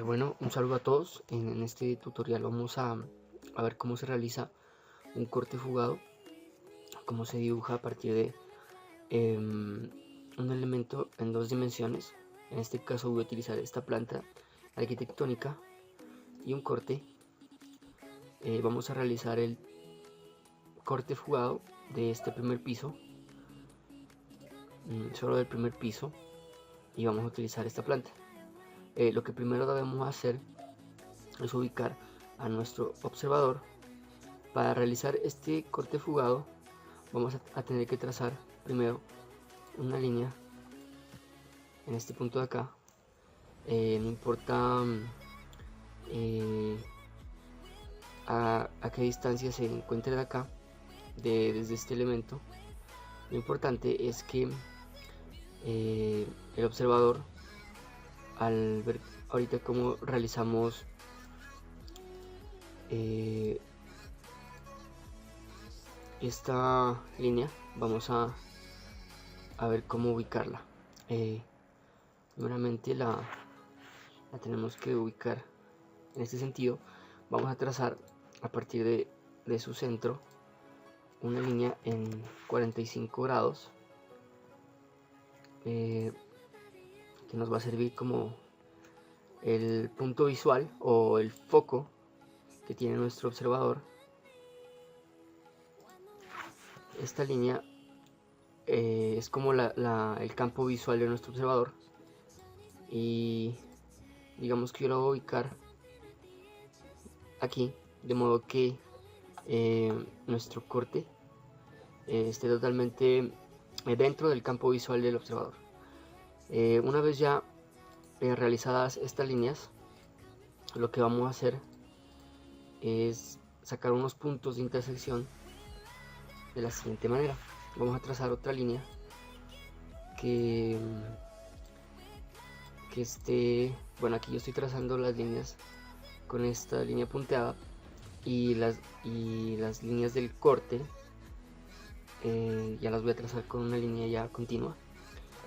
Bueno, un saludo a todos. En este tutorial vamos a ver cómo se realiza un corte fugado, cómo se dibuja a partir de un elemento en dos dimensiones. En este caso voy a utilizar esta planta arquitectónica y un corte. Vamos a realizar el corte fugado de este primer piso, solo del primer piso, y vamos a utilizar esta planta. Lo que primero debemos hacer es ubicar a nuestro observador. Para realizar este corte fugado vamos a tener que trazar primero una línea en este punto de acá. No importa a qué distancia se encuentre de acá, desde este elemento. Lo importante es que el observador, al ver ahorita cómo realizamos esta línea, vamos a ver cómo ubicarla. Primeramente la tenemos que ubicar en este sentido. Vamos a trazar a partir de su centro una línea en 45 grados que nos va a servir como el punto visual o el foco que tiene nuestro observador. Esta línea es como el campo visual de nuestro observador, y digamos que yo lo voy a ubicar aquí, de modo que nuestro corte esté totalmente dentro del campo visual del observador. Una vez ya realizadas estas líneas, lo que vamos a hacer es sacar unos puntos de intersección de la siguiente manera. Vamos a trazar otra línea que esté, bueno, aquí yo estoy trazando las líneas con esta línea punteada, y las líneas del corte ya las voy a trazar con una línea ya continua.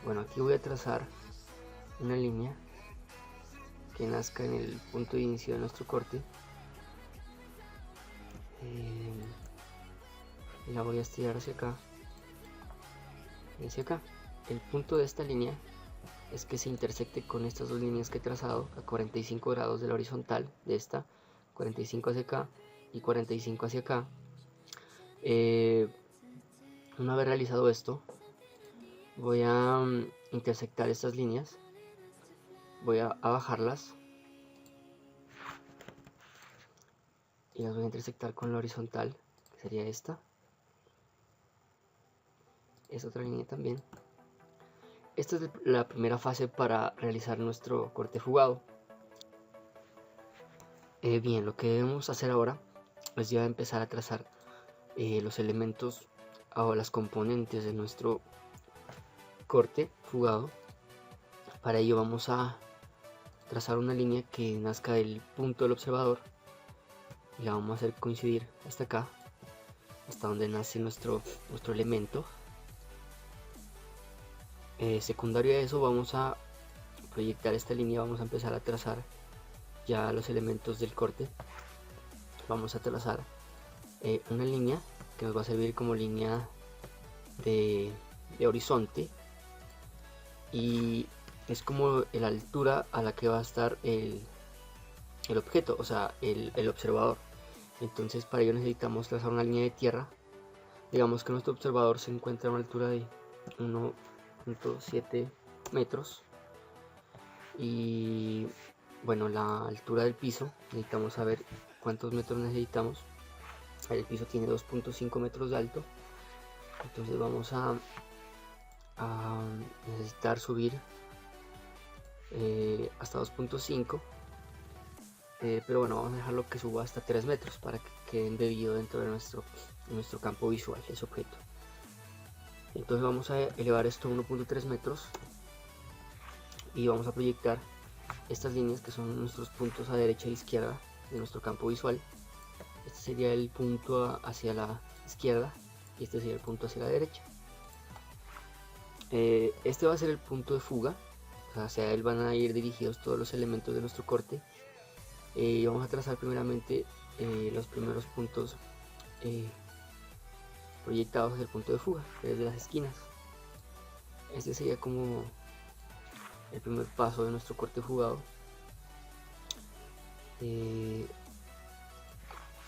Bueno, aquí voy a trazar una línea que nazca en el punto de inicio de nuestro corte, y la voy a estirar hacia acá y hacia acá. El punto de esta línea es que se intersecte con estas dos líneas que he trazado a 45 grados de la horizontal de esta, 45 hacia acá y 45 hacia acá. Una vez realizado esto, voy a intersectar estas líneas, voy a bajarlas y las voy a intersectar con la horizontal, que sería esta. Es otra línea también. Esta es la primera fase para realizar nuestro corte fugado. Bien, lo que debemos hacer ahora es ya empezar a trazar los elementos o las componentes de nuestro corte fugado. Para ello vamos a trazar una línea que nazca del punto del observador y la vamos a hacer coincidir hasta acá, hasta donde nace nuestro elemento. Secundario a eso, vamos a proyectar esta línea, vamos a empezar a trazar ya los elementos del corte. Vamos a trazar una línea que nos va a servir como línea de horizonte, y es como la altura a la que va a estar el objeto, o sea, el observador. Entonces para ello necesitamos trazar una línea de tierra. Digamos que nuestro observador se encuentra a una altura de 1.7 metros, y bueno, la altura del piso, necesitamos saber cuántos metros necesitamos. El piso tiene 2.5 metros de alto, entonces vamos a necesitar subir hasta 2.5, pero bueno, vamos a dejarlo que suba hasta 3 metros para que quede embebido dentro de nuestro campo visual ese objeto. Entonces vamos a elevar esto a 1.3 metros y vamos a proyectar estas líneas que son nuestros puntos a derecha e izquierda de nuestro campo visual. Este sería el punto hacia la izquierda y este sería el punto hacia la derecha. Este va a ser el punto de fuga, hacia él van a ir dirigidos todos los elementos de nuestro corte. Y vamos a trazar primeramente los primeros puntos proyectados hacia el punto de fuga, desde las esquinas. Este sería como el primer paso de nuestro corte fugado.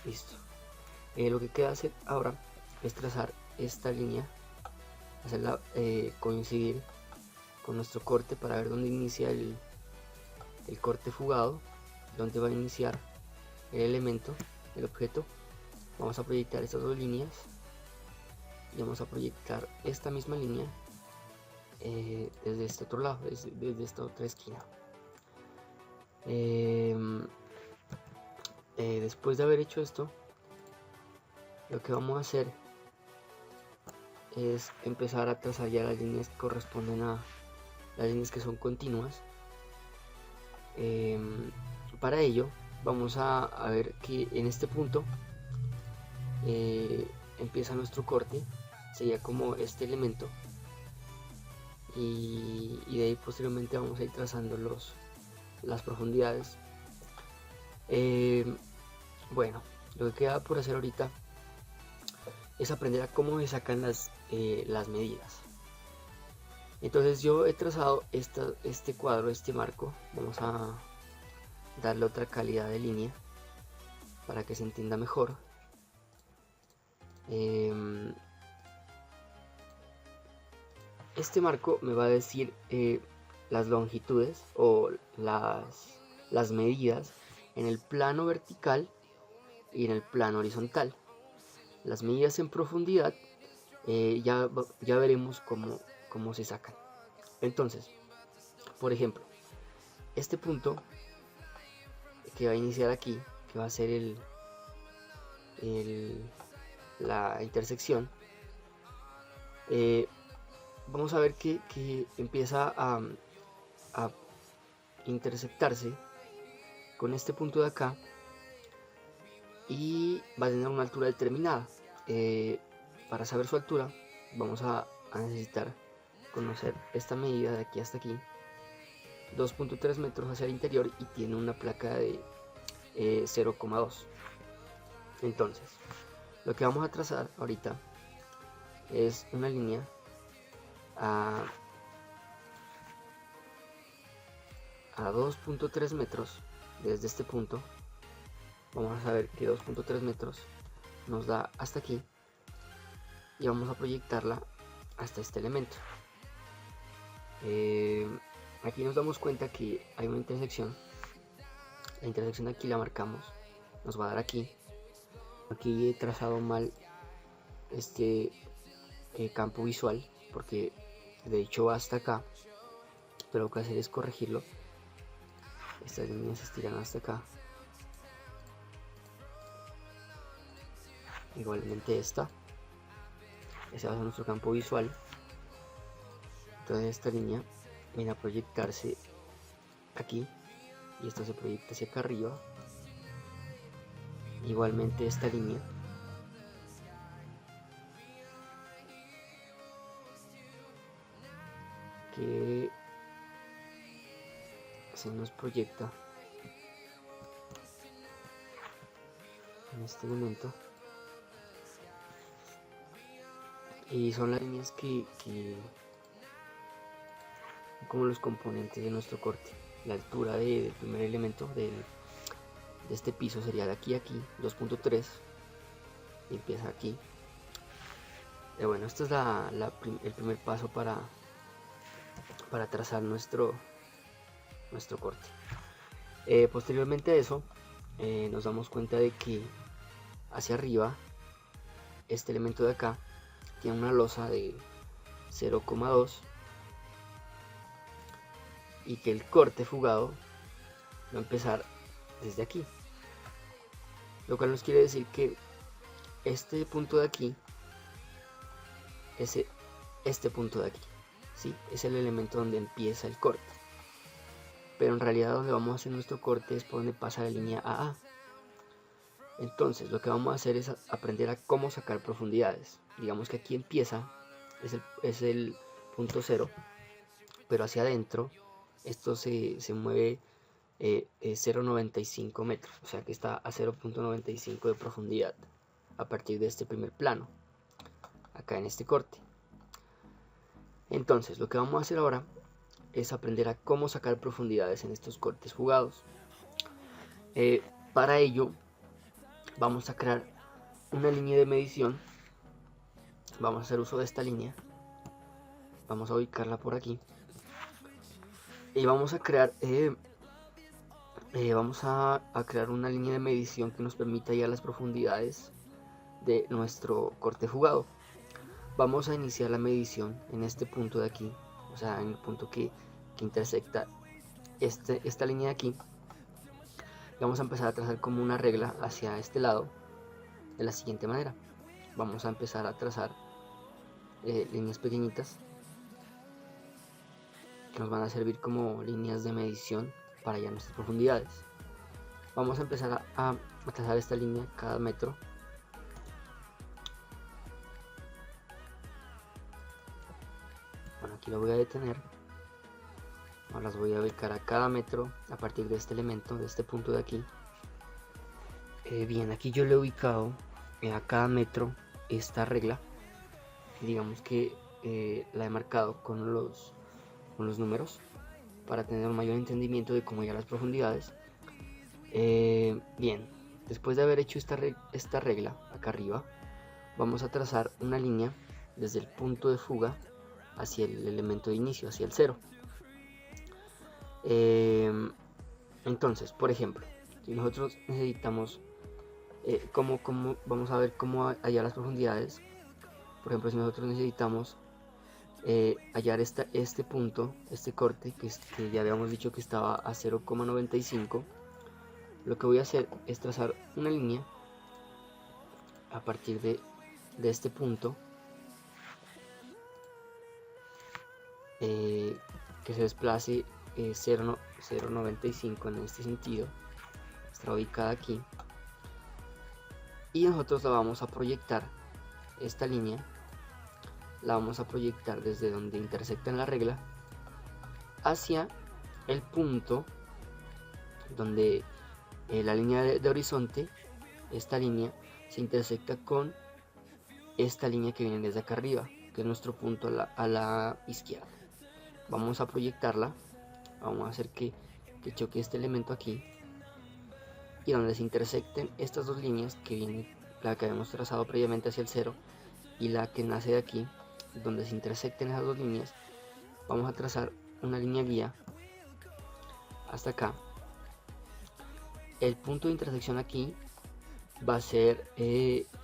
Listo. Lo que queda hacer ahora es trazar esta línea, hacerla coincidir con nuestro corte para ver dónde inicia el corte fugado, dónde va a iniciar el elemento, el objeto. Vamos a proyectar estas dos líneas y vamos a proyectar esta misma línea desde este otro lado, desde esta otra esquina. Después de haber hecho esto, lo que vamos a hacer es empezar a trazar ya las líneas que corresponden a las líneas que son continuas. Para ello vamos a ver que en este punto empieza nuestro corte, sería como este elemento, y de ahí posteriormente vamos a ir trazando las profundidades. Bueno, lo que queda por hacer ahorita es aprender a cómo se sacan las medidas. Entonces yo he trazado este cuadro, este marco. Vamos a darle otra calidad de línea para que se entienda mejor. Este marco me va a decir las longitudes o las medidas en el plano vertical y en el plano horizontal. Las medidas en profundidad ya veremos cómo se sacan. Entonces, por ejemplo, este punto que va a iniciar aquí, que va a ser la intersección, vamos a ver que empieza a intersectarse con este punto de acá y va a tener una altura determinada. Para saber su altura vamos a necesitar conocer esta medida de aquí hasta aquí, 2.3 metros hacia el interior, y tiene una placa de 0,2. Entonces lo que vamos a trazar ahorita es una línea a 2.3 metros desde este punto. Vamos a ver que 2.3 metros nos da hasta aquí y vamos a proyectarla hasta este elemento. Aquí nos damos cuenta que hay una intersección. La intersección aquí la marcamos, nos va a dar aquí. Aquí he trazado mal este campo visual porque de hecho va hasta acá, pero lo que hacer es corregirlo. Estas líneas se estiran hasta acá, igualmente ese va a ser nuestro campo visual. Entonces esta línea viene a proyectarse aquí y esto se proyecta hacia acá arriba. Igualmente esta línea que se nos proyecta en este elemento, y son las líneas que como los componentes de nuestro corte. La altura del primer elemento de este piso sería de aquí a aquí, 2.3, y empieza aquí. Bueno, esto es el primer paso para trazar nuestro corte. Posteriormente a eso, nos damos cuenta de que hacia arriba este elemento de acá tiene una losa de 0,2 y que el corte fugado va a empezar desde aquí, lo cual nos quiere decir que este punto de aquí, este punto de aquí, ¿sí? Es el elemento donde empieza el corte, pero en realidad donde vamos a hacer nuestro corte es por donde pasa la línea AA. Entonces lo que vamos a hacer es aprender a cómo sacar profundidades. Digamos que aquí empieza, es el punto 0, pero hacia adentro esto se mueve 0,95 metros, o sea que está a 0,95 de profundidad a partir de este primer plano, acá en este corte. Entonces lo que vamos a hacer ahora es aprender a cómo sacar profundidades en estos cortes jugados. Para ello vamos a crear una línea de medición. Vamos a hacer uso de esta línea, vamos a ubicarla por aquí y vamos a crear crear una línea de medición que nos permita hallar las profundidades de nuestro corte jugado. Vamos a iniciar la medición en este punto de aquí, o sea, en el punto que intersecta esta línea de aquí. Vamos a empezar a trazar como una regla hacia este lado de la siguiente manera. Vamos a empezar a trazar líneas pequeñitas que nos van a servir como líneas de medición para hallar nuestras profundidades. Vamos a empezar a trazar esta línea cada metro. Bueno, aquí lo voy a detener. Ahora las voy a ubicar a cada metro a partir de este elemento, de este punto de aquí. Bien, aquí yo le he ubicado a cada metro esta regla. Digamos que la he marcado con los números para tener un mayor entendimiento de cómo hallar las profundidades. Bien, después de haber hecho esta regla acá arriba, vamos a trazar una línea desde el punto de fuga hacia el elemento de inicio, hacia el 0. Entonces, por ejemplo, si nosotros necesitamos vamos a ver cómo hallar las profundidades. Por ejemplo, si nosotros necesitamos hallar este punto, este corte que ya habíamos dicho que estaba a 0,95, lo que voy a hacer es trazar una línea a partir de este punto que se desplace 0,95 en este sentido. Está ubicada aquí y nosotros la vamos a proyectar, esta línea la vamos a proyectar desde donde intersecta en la regla hacia el punto donde la línea de horizonte, esta línea se intersecta con esta línea que viene desde acá arriba, que es nuestro punto a la izquierda. Vamos a proyectarla, vamos a hacer que choque este elemento aquí, y donde se intersecten estas dos líneas, que viene la que habíamos trazado previamente hacia el 0 y la que nace de aquí, donde se intersecten esas dos líneas, vamos a trazar una línea guía hasta acá. El punto de intersección aquí va a ser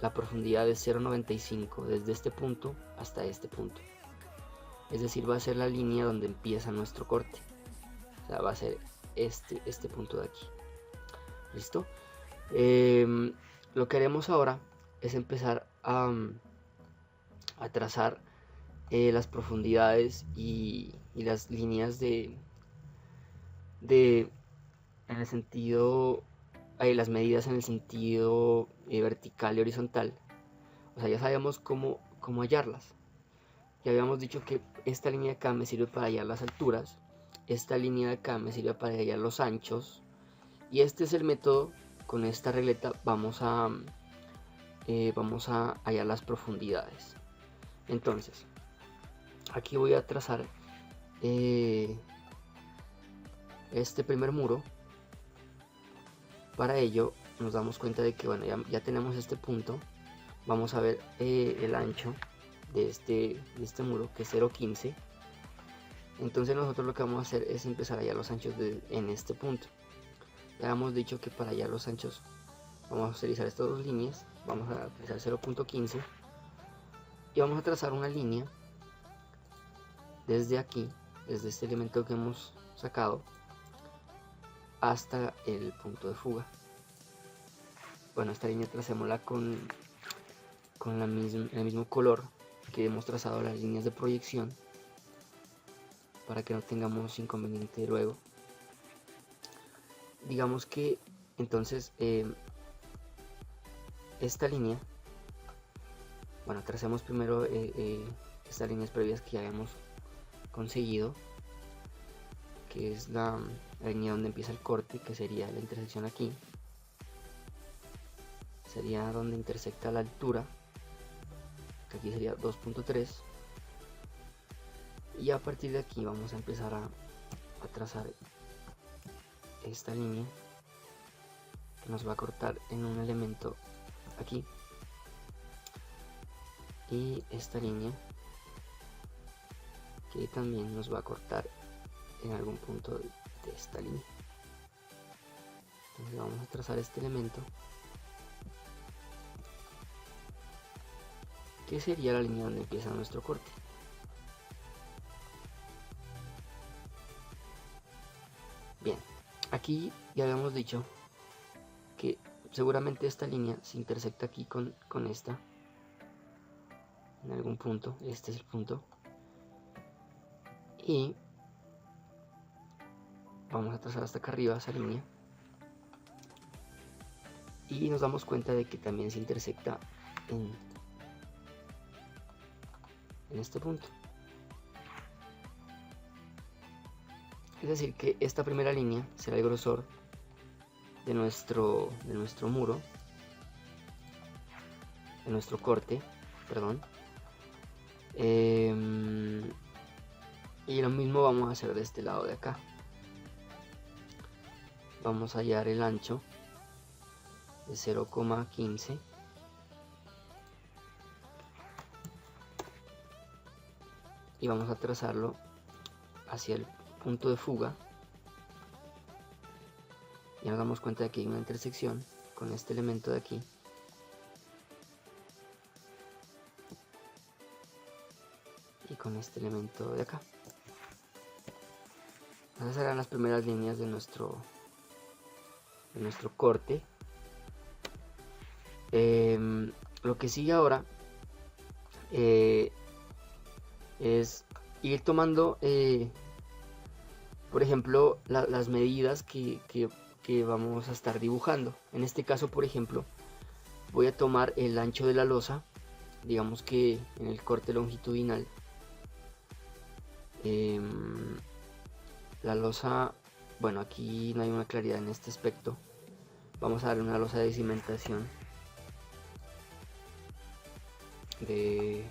la profundidad de 0,95 desde este punto hasta este punto, es decir, va a ser la línea donde empieza nuestro corte, o sea, va a ser este punto de aquí. ¿Listo? Lo que haremos ahora es empezar a trazar las profundidades y las líneas en el sentido, las medidas en el sentido vertical y horizontal. O sea, ya sabemos cómo hallarlas. Ya habíamos dicho que esta línea de acá me sirve para hallar las alturas, esta línea de acá me sirve para hallar los anchos, y este es el método. Con esta regleta vamos a hallar las profundidades. Entonces, aquí voy a trazar este primer muro. Para ello nos damos cuenta de que, bueno, ya tenemos este punto. Vamos a ver el ancho de este muro, que es 0,15. Entonces nosotros lo que vamos a hacer es empezar a hallar los anchos en este punto. Ya hemos dicho que para hallar los anchos vamos a utilizar estas dos líneas. Vamos a utilizar 0,15 y vamos a trazar una línea desde aquí, desde este elemento que hemos sacado, hasta el punto de fuga. Bueno, esta línea tracémosla con el mismo color que hemos trazado las líneas de proyección, para que no tengamos inconveniente luego. Digamos que entonces esta línea, bueno, tracemos primero estas líneas previas que ya habíamos conseguido, que es la línea donde empieza el corte, que sería la intersección aquí, sería donde intersecta la altura, que aquí sería 2.3, y a partir de aquí vamos a empezar a trazar esta línea que nos va a cortar en un elemento aquí, y esta línea que también nos va a cortar en algún punto de esta línea. Entonces vamos a trazar este elemento, que sería la línea donde empieza nuestro corte. Bien, aquí ya habíamos dicho que seguramente esta línea se intersecta aquí con esta en algún punto. Este es el punto, y vamos a trazar hasta acá arriba esa línea, y nos damos cuenta de que también se intersecta en este punto. Es decir, que esta primera línea será el grosor de nuestro muro, de nuestro corte, perdón. Y lo mismo vamos a hacer de este lado de acá. Vamos a hallar el ancho de 0,15 y vamos a trazarlo hacia el punto de fuga, y nos damos cuenta de que hay una intersección con este elemento de aquí, y con este elemento de acá. Esas serán las primeras líneas de nuestro corte. Lo que sigue ahora es ir tomando por ejemplo las medidas que vamos a estar dibujando. En este caso, por ejemplo, voy a tomar el ancho de la losa, digamos que en el corte longitudinal, la losa, bueno, aquí no hay una claridad en este aspecto, vamos a darle una losa de cimentación de,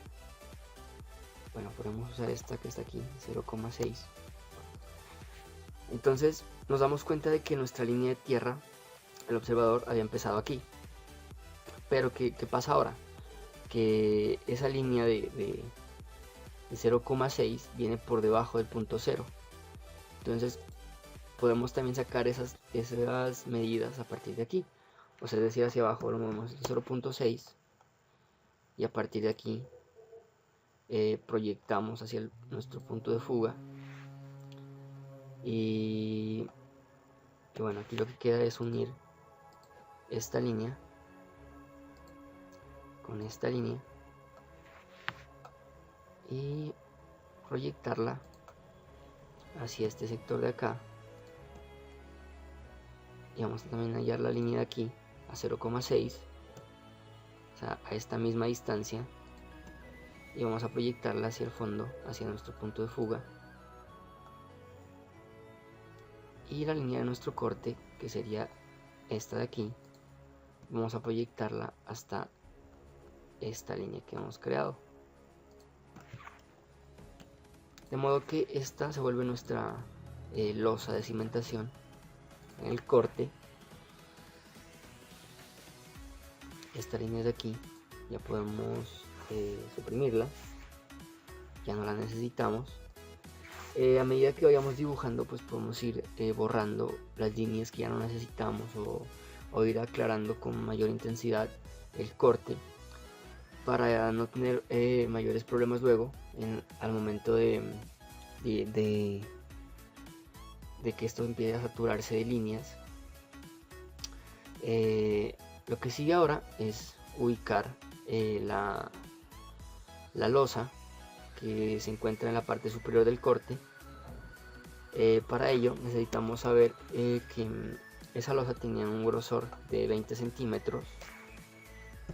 bueno, podemos usar esta que está aquí, 0,6. Entonces nos damos cuenta de que nuestra línea de tierra, el observador, había empezado aquí, pero ¿qué pasa ahora? Que esa línea de 0,6 viene por debajo del punto 0. Entonces podemos también sacar esas medidas a partir de aquí, o sea, es decir, hacia abajo lo movemos 0,6 y a partir de aquí proyectamos hacia nuestro punto de fuga, y bueno, aquí lo que queda es unir esta línea con esta línea y proyectarla hacia este sector de acá, y vamos a también hallar la línea de aquí a 0,6, o sea, a esta misma distancia, y vamos a proyectarla hacia el fondo, hacia nuestro punto de fuga, y la línea de nuestro corte, que sería esta de aquí, vamos a proyectarla hasta esta línea que hemos creado, de modo que esta se vuelve nuestra losa de cimentación en el corte. Esta línea de aquí ya podemos suprimirla, ya no la necesitamos. A medida que vayamos dibujando, pues podemos ir borrando las líneas que ya no necesitamos, o ir aclarando con mayor intensidad el corte, para no tener mayores problemas luego al momento de que esto empiece a saturarse de líneas. Lo que sigue ahora es ubicar la losa que se encuentra en la parte superior del corte. Para ello necesitamos saber que esa losa tenía un grosor de 20 centímetros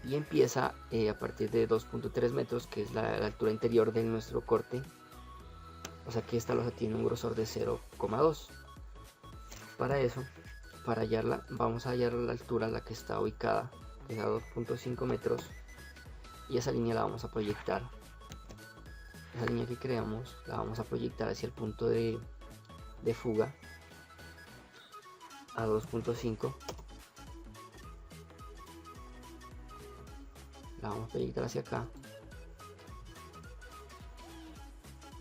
y empieza a partir de 2.3 metros, que es la altura interior de nuestro corte, o sea que esta losa tiene un grosor de 0,2. Para eso, para hallarla, vamos a hallar la altura a la que está ubicada, que es a 2.5 metros, y esa línea la vamos a proyectar. Esa línea que creamos la vamos a proyectar hacia el punto de fuga a 2.5. La vamos a proyectar hacia acá.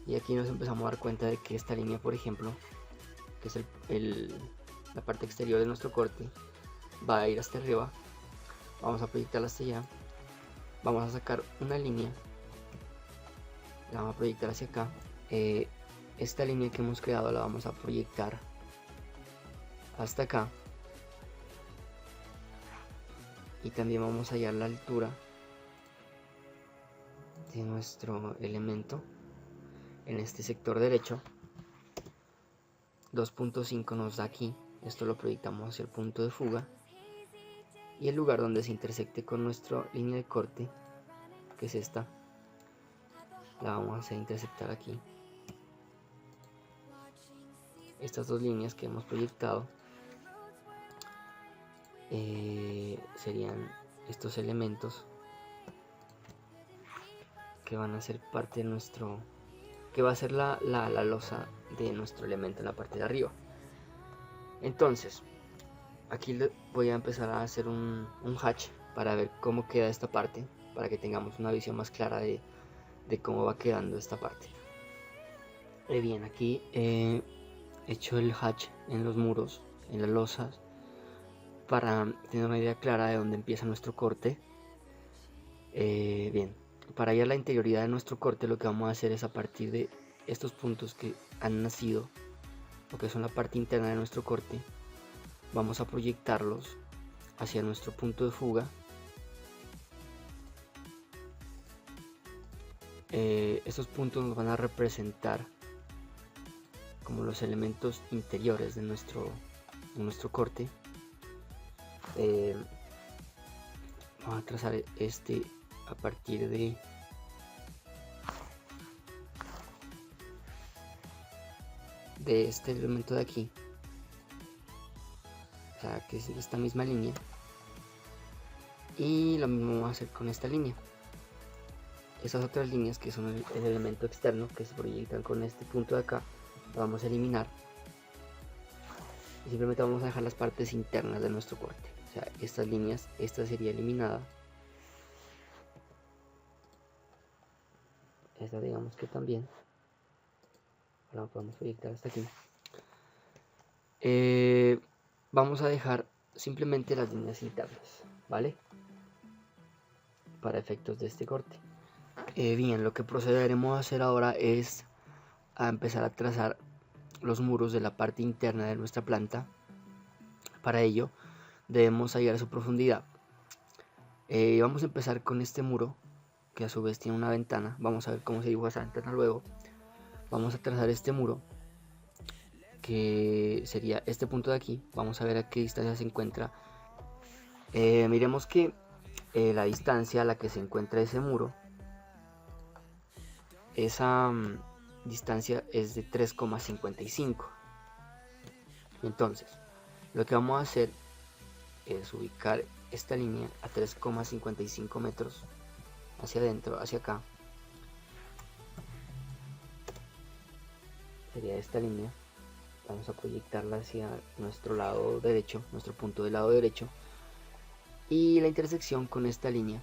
Y aquí nos empezamos a dar cuenta de que esta línea, por ejemplo, que es la parte exterior de nuestro corte, va a ir hasta arriba. Vamos a proyectarla hasta allá. Vamos a sacar una línea, la vamos a proyectar hacia acá. Esta línea que hemos creado la vamos a proyectar hasta acá, y también vamos a hallar la altura de nuestro elemento en este sector derecho. 2.5 nos da aquí. Esto lo proyectamos hacia el punto de fuga, y el lugar donde se intersecte con nuestra línea de corte, que es esta, la vamos a hacer intersectar aquí. Estas dos líneas que hemos proyectado serían estos elementos que van a ser parte de nuestro, que va a ser la losa de nuestro elemento en la parte de arriba. Entonces aquí voy a empezar a hacer un hatch para ver cómo queda esta parte, para que tengamos una visión más clara de cómo va quedando esta parte. Bien, aquí he hecho el hatch en los muros, en las losas, para tener una idea clara de dónde empieza nuestro corte. Bien, para hallar la interioridad de nuestro corte, lo que vamos a hacer es, a partir de estos puntos que han nacido, lo que son la parte interna de nuestro corte, vamos a proyectarlos hacia nuestro punto de fuga. Estos puntos nos van a representar como los elementos interiores de nuestro corte. Vamos a trazar este a partir de este elemento de aquí, o sea que es esta misma línea, y lo mismo vamos a hacer con esta línea. Estas otras líneas, que son el elemento externo que se proyectan con este punto de acá, lo vamos a eliminar y simplemente vamos a dejar las partes internas de nuestro corte. O sea, estas líneas, esta sería eliminada, esta digamos que también. Ahora podemos proyectar hasta aquí. Vamos a dejar simplemente las líneas internas, ¿vale? Para efectos de este corte. Bien, lo que procederemos a hacer ahora es a empezar a trazar los muros de la parte interna de nuestra planta. Para ello debemos hallar su profundidad. Vamos a empezar con este muro, que a su vez tiene una ventana. Vamos a ver cómo se dibuja esa ventana luego. Vamos a trazar este muro, que sería este punto de aquí. Vamos a ver a qué distancia se encuentra. Miremos que la distancia a la que se encuentra ese muro, esa distancia es de 3,55. Entonces lo que vamos a hacer es ubicar esta línea a 3,55 metros hacia adentro, hacia acá. Sería esta línea. Vamos a proyectarla hacia nuestro lado derecho, nuestro punto del lado derecho, y la intersección con esta línea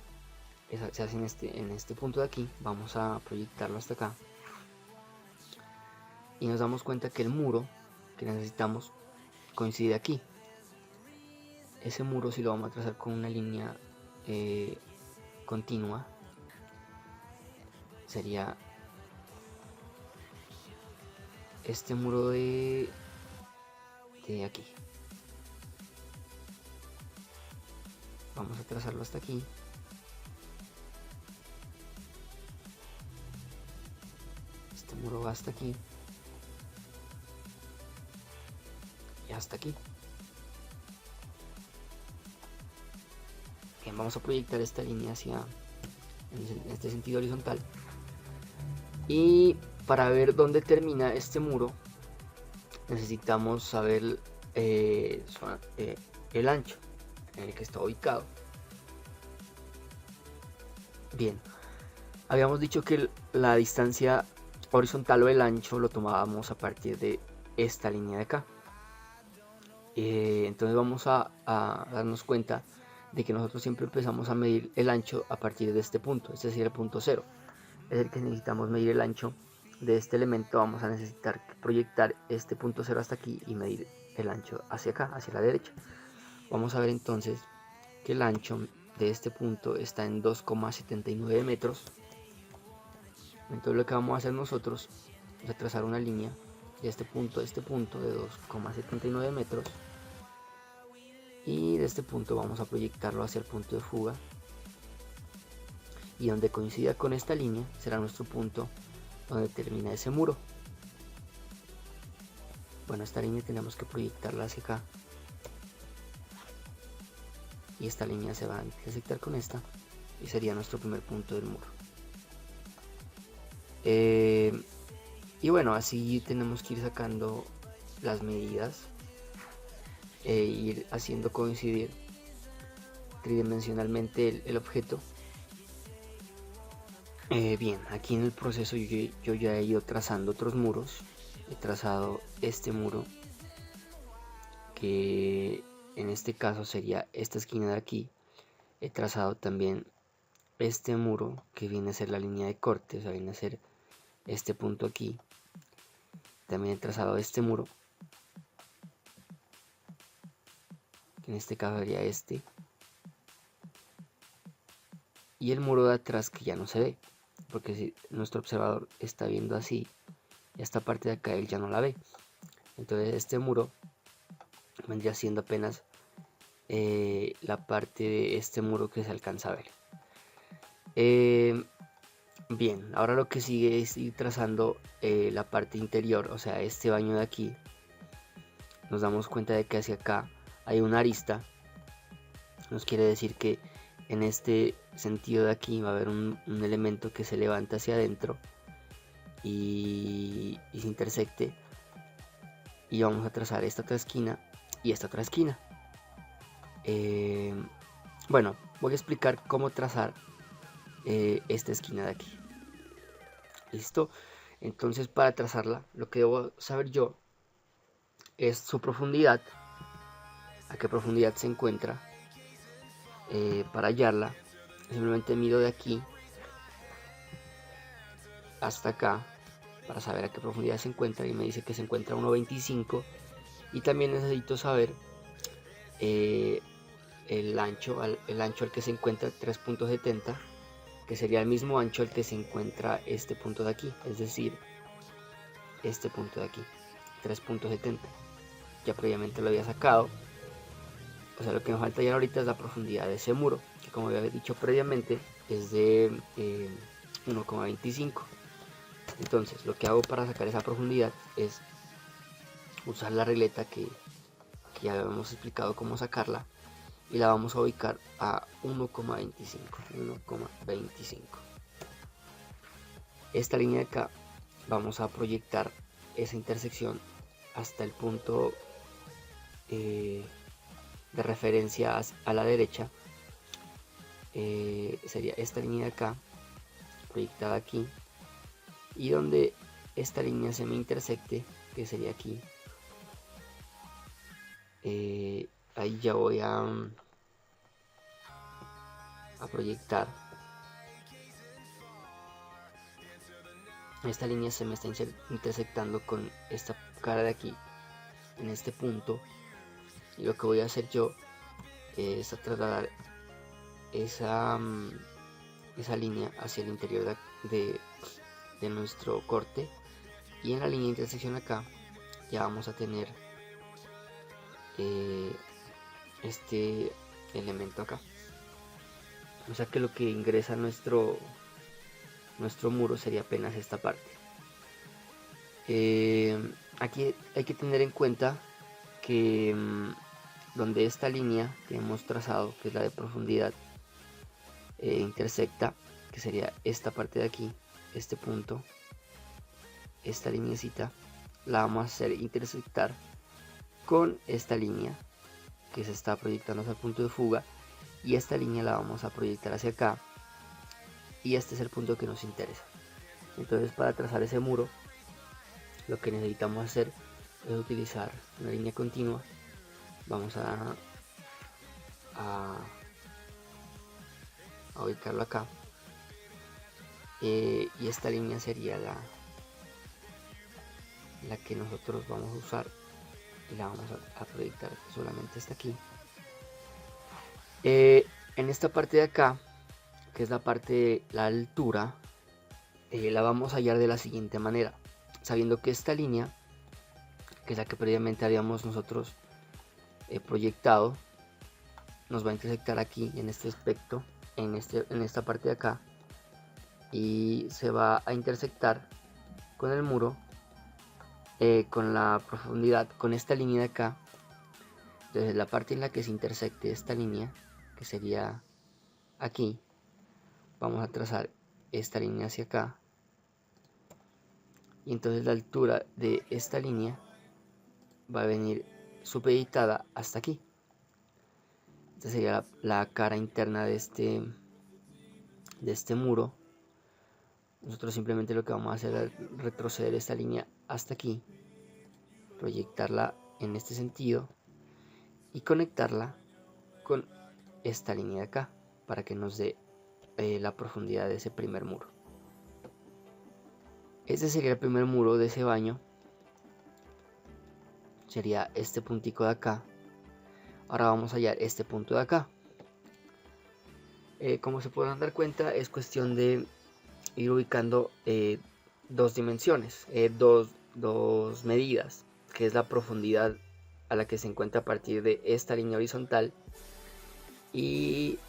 se hace en este punto de aquí. Vamos a proyectarlo hasta acá y nos damos cuenta que el muro que necesitamos coincide aquí. Ese muro, si lo vamos a trazar con una línea continua, sería este muro de aquí. Vamos a trazarlo hasta aquí. Este muro va hasta aquí y hasta aquí. Bien, vamos a proyectar esta línea hacia en este sentido horizontal, y para ver dónde termina este muro necesitamos saber el ancho en el que está ubicado. Bien, habíamos dicho que la distancia horizontal o el ancho lo tomábamos a partir de esta línea de acá. Entonces vamos a darnos cuenta de que nosotros siempre empezamos a medir el ancho a partir de este punto, este sería el punto 0, es el que necesitamos medir el ancho de este elemento. Vamos a necesitar proyectar este punto 0 hasta aquí y medir el ancho hacia acá, hacia la derecha. Vamos a ver entonces que el ancho de este punto está en 2,79 metros. Entonces lo que vamos a hacer nosotros es trazar una línea de este punto de 2,79 metros, y de este punto vamos a proyectarlo hacia el punto de fuga, y donde coincida con esta línea será nuestro punto donde termina ese muro. Bueno, esta línea tenemos que proyectarla hacia acá, y esta línea se va a intersectar con esta y sería nuestro primer punto del muro. Y bueno, así tenemos que ir sacando las medidas e ir haciendo coincidir tridimensionalmente el objeto. Bien, aquí en el proceso yo ya he ido trazando otros muros. He trazado este muro, que en este caso sería esta esquina de aquí. He trazado también este muro, que viene a ser la línea de corte, o sea, viene a ser este punto aquí. También he trazado este muro, que en este caso sería este, y el muro de atrás, que ya no se ve, porque si nuestro observador está viendo así, esta parte de acá él ya no la ve. Entonces este muro vendría siendo apenas la parte de este muro que se alcanza a ver. Bien, ahora lo que sigue es ir trazando la parte interior, o sea, este baño de aquí. Nos damos cuenta de que hacia acá hay una arista. Nos quiere decir que en este sentido de aquí va a haber un elemento que se levanta hacia adentro y se intersecte, y vamos a trazar esta otra esquina y esta otra esquina. Bueno, voy a explicar cómo trazar esta esquina de aquí. Listo. Entonces, para trazarla, lo que debo saber yo es su profundidad, a qué profundidad se encuentra. Para hallarla, simplemente mido de aquí hasta acá para saber a qué profundidad se encuentra, y me dice que se encuentra a 1,25. Y también necesito saber el ancho al que se encuentra 3,70, que sería el mismo ancho al que se encuentra este punto de aquí, es decir, este punto de aquí, 3,70. Ya previamente lo había sacado. O sea, lo que nos falta ya ahorita es la profundidad de ese muro, que como había dicho previamente es de 1,25. Entonces lo que hago para sacar esa profundidad es usar la regleta que ya habíamos explicado cómo sacarla, y la vamos a ubicar a 1,25. Esta línea de acá vamos a proyectar esa intersección hasta el punto de referencia a la derecha. Sería esta línea de acá proyectada aquí, y donde esta línea se me intersecte, que sería aquí, ahí ya voy a proyectar. Esta línea se me está intersectando con esta cara de aquí en este punto, y lo que voy a hacer yo es trasladar esa línea hacia el interior de nuestro corte, y en la línea de intersección acá ya vamos a tener este elemento acá. O sea que lo que ingresa a nuestro muro sería apenas esta parte. Aquí hay que tener en cuenta que donde esta línea que hemos trazado, que es la de profundidad, intersecta, que sería esta parte de aquí, este punto, esta lineecita la vamos a hacer intersectar con esta línea que se está proyectando hacia el punto de fuga, y esta línea la vamos a proyectar hacia acá, y este es el punto que nos interesa. Entonces, para trazar ese muro, lo que necesitamos hacer es utilizar una línea continua. Vamos a ubicarlo acá, y esta línea sería la que nosotros vamos a usar, y la vamos a proyectar solamente hasta aquí. En esta parte de acá, que es la parte de la altura, la vamos a hallar de la siguiente manera, sabiendo que esta línea, que es la que previamente habíamos nosotros proyectado, nos va a intersectar aquí en este aspecto, en esta parte de acá, y se va a intersectar con el muro, con la profundidad, con esta línea de acá. Entonces, la parte en la que se intersecte esta línea, que sería aquí, vamos a trazar esta línea hacia acá, y entonces la altura de esta línea va a venir supeditada hasta aquí. Esta sería la cara interna de este muro. Nosotros simplemente lo que vamos a hacer es retroceder esta línea hasta aquí, proyectarla en este sentido y conectarla con esta línea de acá para que nos dé la profundidad de ese primer muro. Este sería el primer muro de ese baño, sería este puntico de acá. Ahora vamos a hallar este punto de acá. Como se podrán dar cuenta, es cuestión de ir ubicando dos dimensiones, dos medidas, que es la profundidad a la que se encuentra a partir de esta línea horizontal y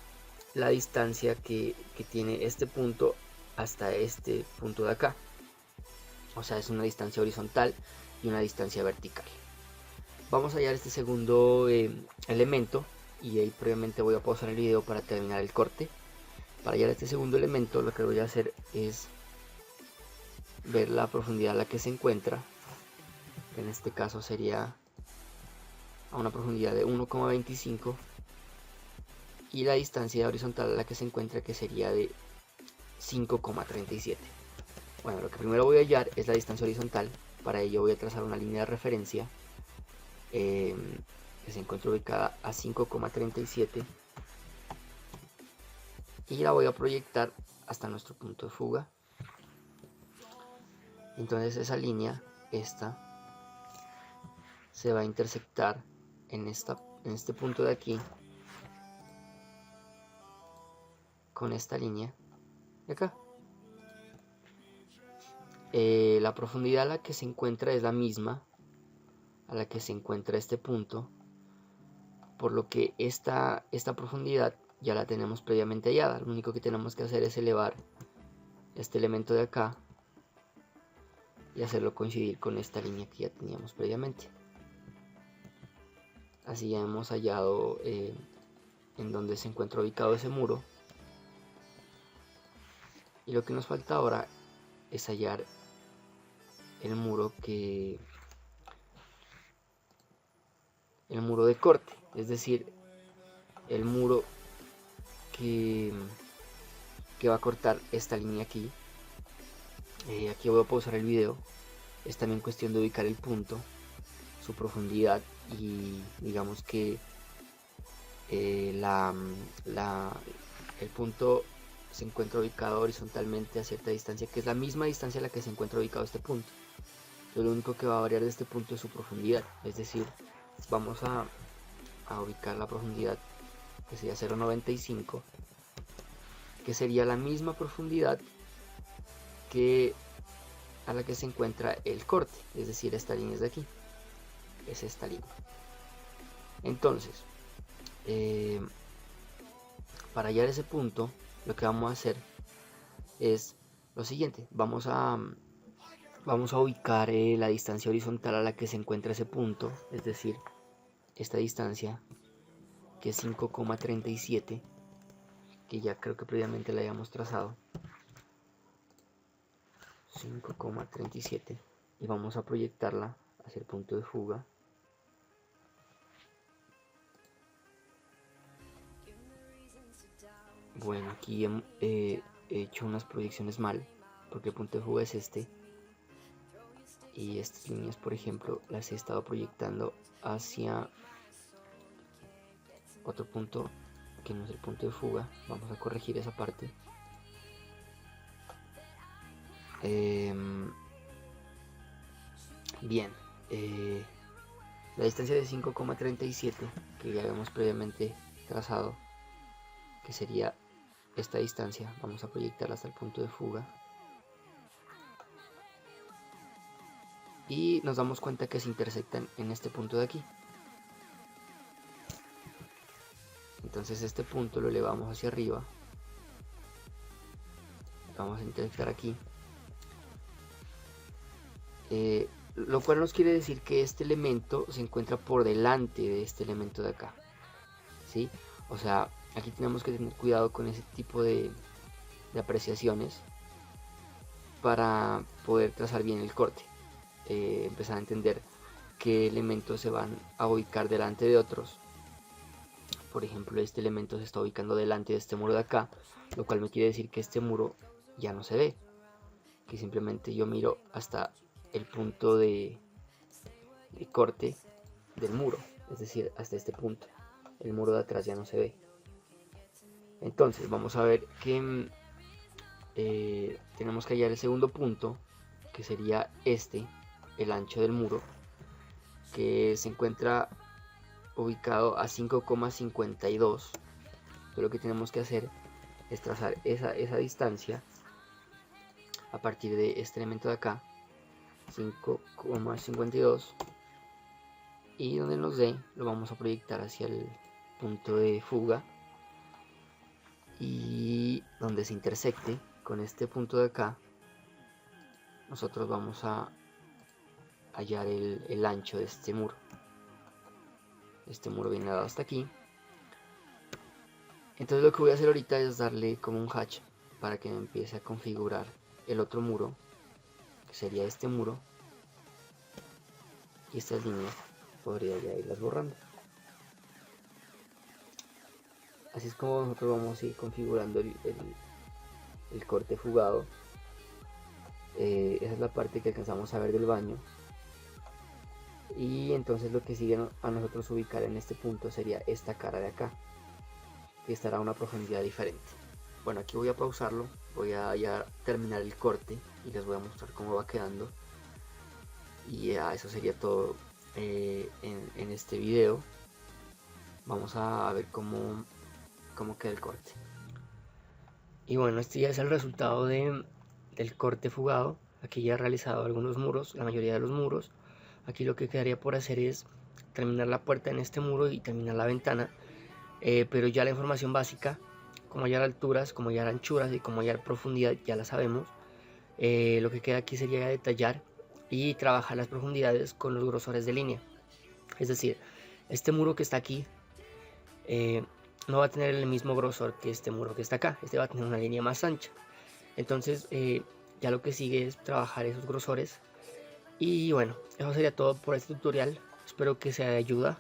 la distancia que tiene este punto hasta este punto de acá. O sea, es una distancia horizontal y una distancia vertical. Vamos a hallar este segundo elemento, y ahí previamente voy a pausar el video para terminar el corte. Para hallar este segundo elemento, lo que voy a hacer es ver la profundidad a la que se encuentra. En este caso sería a una profundidad de 1,25, y la distancia horizontal a la que se encuentra, que sería de 5,37. Bueno, lo que primero voy a hallar es la distancia horizontal. Para ello voy a trazar una línea de referencia que se encuentra ubicada a 5,37, y la voy a proyectar hasta nuestro punto de fuga. Entonces esa línea, esta, se va a intersectar en este punto de aquí con esta línea de acá. La profundidad a la que se encuentra es la misma a la que se encuentra este punto, por lo que esta profundidad ya la tenemos previamente hallada. Lo único que tenemos que hacer es elevar este elemento de acá y hacerlo coincidir con esta línea que ya teníamos previamente. Así ya hemos hallado en donde se encuentra ubicado ese muro, y lo que nos falta ahora es hallar el muro de corte, es decir, el muro que va a cortar esta línea aquí. Aquí voy a pausar el video. Es también cuestión de ubicar el punto, su profundidad, y digamos que el punto se encuentra ubicado horizontalmente a cierta distancia, que es la misma distancia a la que se encuentra ubicado este punto. Lo único que va a variar de este punto es su profundidad, es decir, vamos a ubicar la profundidad, que sería 0,95, que sería la misma profundidad que a la que se encuentra el corte, es decir, esta línea es de aquí, es esta línea. Entonces, para hallar ese punto, lo que vamos a hacer es lo siguiente: vamos a ubicar la distancia horizontal a la que se encuentra ese punto, es decir, esta distancia, que es 5,37, que ya creo que previamente la habíamos trazado. 5,37. y vamos a proyectarla hacia el punto de fuga. Bueno, aquí he hecho unas proyecciones mal, porque el punto de fuga es este, y estas líneas, por ejemplo, las he estado proyectando hacia otro punto que no es el punto de fuga. Vamos a corregir esa parte. Bien, la distancia de 5,37 que ya habíamos previamente trazado, que sería esta distancia, vamos a proyectarla hasta el punto de fuga. Y nos damos cuenta que se intersectan en este punto de aquí. Entonces este punto lo elevamos hacia arriba. Vamos a intersectar aquí. Lo cual nos quiere decir que este elemento se encuentra por delante de este elemento de acá, ¿sí? O sea, aquí tenemos que tener cuidado con ese tipo de apreciaciones para poder trazar bien el corte. Empezar a entender qué elementos se van a ubicar delante de otros. Por ejemplo, este elemento se está ubicando delante de este muro de acá, lo cual me quiere decir que este muro ya no se ve, que simplemente yo miro hasta el punto de corte del muro, es decir, hasta este punto. El muro de atrás ya no se ve. Entonces vamos a ver que tenemos que hallar el segundo punto, que sería este, el ancho del muro, que se encuentra ubicado a 5,52. Entonces lo que tenemos que hacer es trazar esa distancia a partir de este elemento de acá, 5,52, y donde nos dé lo vamos a proyectar hacia el punto de fuga, y donde se intersecte con este punto de acá nosotros vamos a hallar el ancho de este muro. Este muro viene dado hasta aquí. Entonces lo que voy a hacer ahorita es darle como un hatch para que me empiece a configurar el otro muro, que sería este muro, y estas líneas podría ya irlas borrando. Así es como nosotros vamos a ir configurando el corte fugado. Esa es la parte que alcanzamos a ver del baño. Y entonces lo que sigue a nosotros ubicar en este punto sería esta cara de acá, que estará a una profundidad diferente. Bueno, aquí voy a pausarlo, voy a ya terminar el corte y les voy a mostrar cómo va quedando. Y eso sería todo en este video. Vamos a ver cómo queda el corte. Y bueno, este ya es el resultado del corte fugado. Aquí ya he realizado algunos muros, la mayoría de los muros. Aquí lo que quedaría por hacer es terminar la puerta en este muro y terminar la ventana. Pero ya la información básica, como hallar alturas, como hallar anchuras y como hallar profundidad, ya la sabemos. Lo que queda aquí sería detallar y trabajar las profundidades con los grosores de línea. Es decir, este muro que está aquí no va a tener el mismo grosor que este muro que está acá. Este va a tener una línea más ancha. Entonces ya lo que sigue es trabajar esos grosores. Y bueno, eso sería todo por este tutorial. Espero que sea de ayuda.